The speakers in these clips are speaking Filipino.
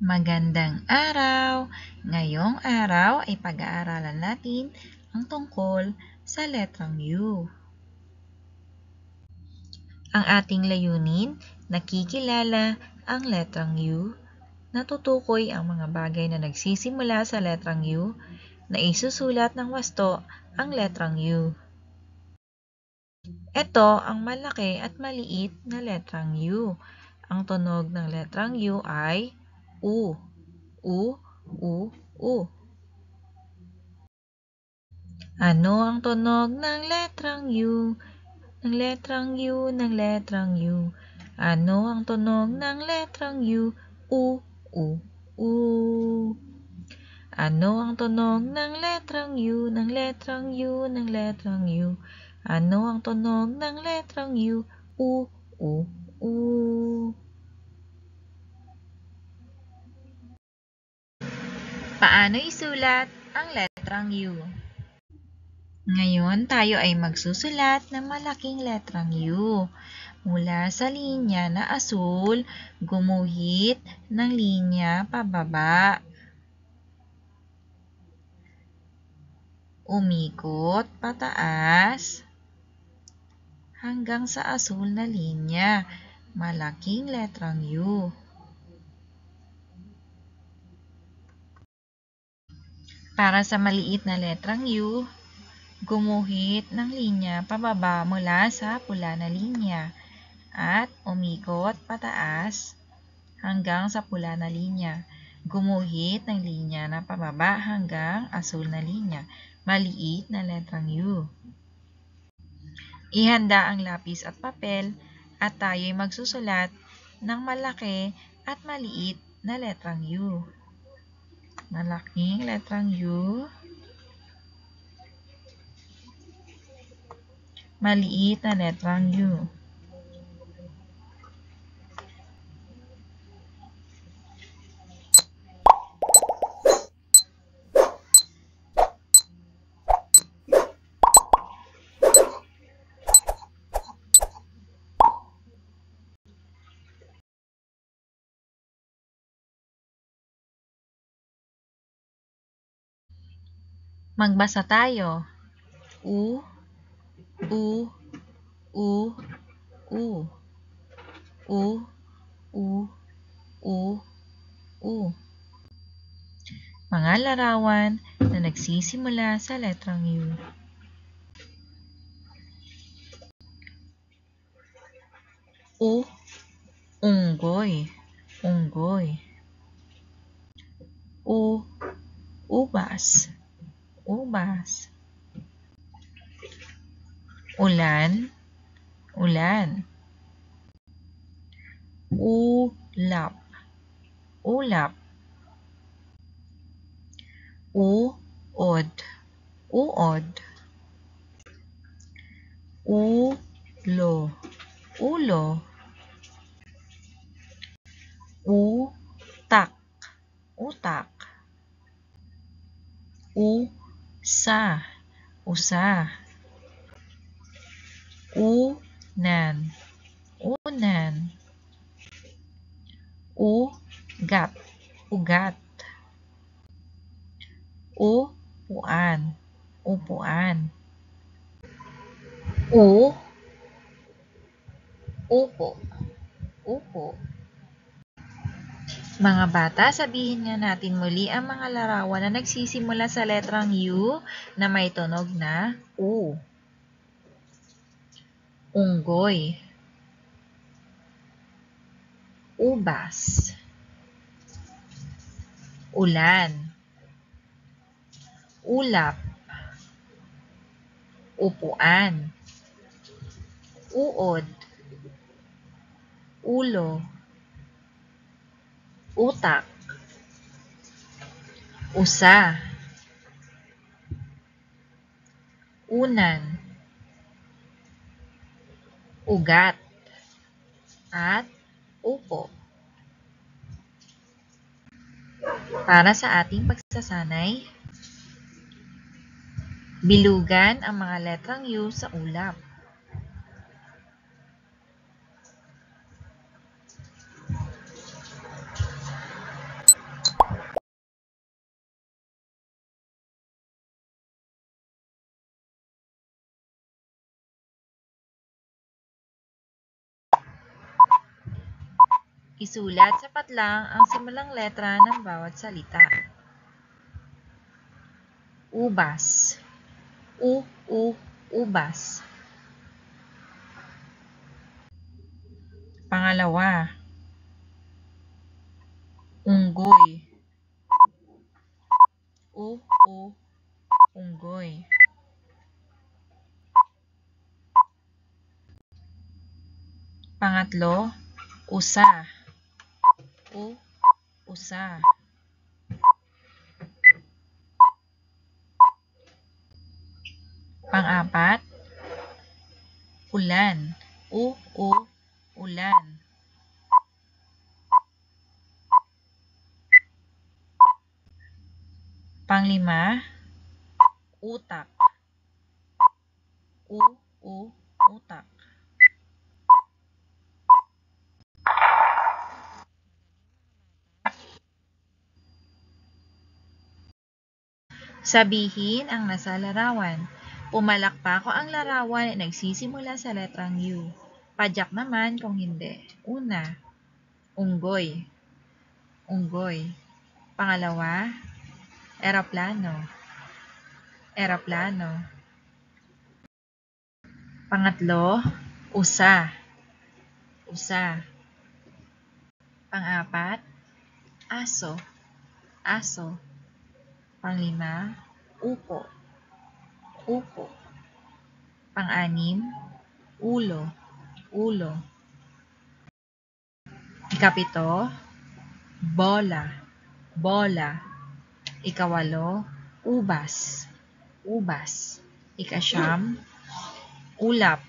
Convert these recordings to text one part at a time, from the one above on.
Magandang araw! Ngayong araw ay pag-aaralan natin ang tungkol sa letrang U. Ang ating layunin, nakikilala ang letrang U, natutukoy ang mga bagay na nagsisimula sa letrang U, na isusulat ng wasto ang letrang U. Ito ang malaki at maliit na letrang U. Ang tunog ng letrang U ay U. U, U, U. Ano ang tunog ng letrang U? Ng letrang U, ng letrang U. Ano ang tunog ng letrang U? U, U, U. Ano ang tunog ng letrang U? Ng letrang U, ng letrang U. Ano ang tunog ng letrang U? U, U, U. Paano isulat ang letrang U? Ngayon, tayo ay magsusulat ng malaking letrang U. Mula sa linya na asul, gumuhit ng linya pababa. Umikot pataas hanggang sa asul na linya. Malaking letrang U. Para sa maliit na letrang U, gumuhit ng linya pababa mula sa pula na linya at umikot pataas hanggang sa pula na linya. Gumuhit ng linya na pababa hanggang asul na linya. Maliit na letrang U. Ihanda ang lapis at papel at tayo'y magsusulat ng malaki at maliit na letrang U. Malaking letrang U. Maliit na letrang U. Magbasa tayo. U, U, U, U. U, U, U, U. Mga larawan na nagsisimula sa letrang U. U, unggoy, unggoy. U, ubas, ubas. Ulan, ulan. Ulap, ulap. Uod, uod. Ulo, ulo. Utak, utak. Usa, usa. Unan, unan. Ugat, ugat. Upuan, upuan. Upo, upo. Mga bata, sabihin nga natin muli ang mga larawan na nagsisimula sa letrang U na may tunog na U. Unggoy. Ubas. Ulan. Ulap. Upuan. Uod. Ulo. Utak. Usa. Unan. Ugat. At upo. Para sa ating pagsasanay, bilugan ang mga letrang U sa ulap. Isulat sapat lang ang simulang letra ng bawat salita. Ubas. Ubas. Pangalawa. Unggoy. Unggoy. Pangatlo, usa. Usa. Pang-apat, ulan. Ulan. Panglima, utak. Utak. Sabihin ang nasa larawan. Pumalakpak ko ang larawan ay nagsisimula sa letrang U. Padyak naman kung hindi. Una, unggoy. Pangalawa, eroplano. Pangatlo, usa. Pang-apat, aso. Panglima, upo. Pang-anim, ulo. Ikapito, bola. Ikawalo, ubas. Ikasyam, ulap.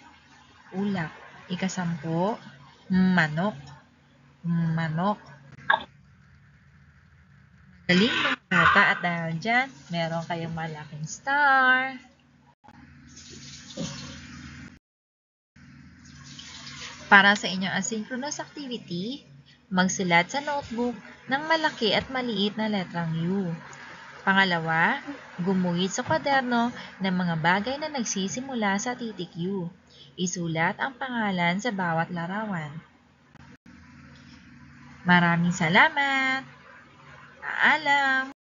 Ikasampu, manok. Galing mga bata at dahil dyan, meron kayong malaking star. Para sa inyong asynchronous activity, magsulat sa notebook ng malaki at maliit na letrang U. Pangalawa, gumuhit sa kwaderno ng mga bagay na nagsisimula sa titik U. Isulat ang pangalan sa bawat larawan. Maraming salamat! Paalam!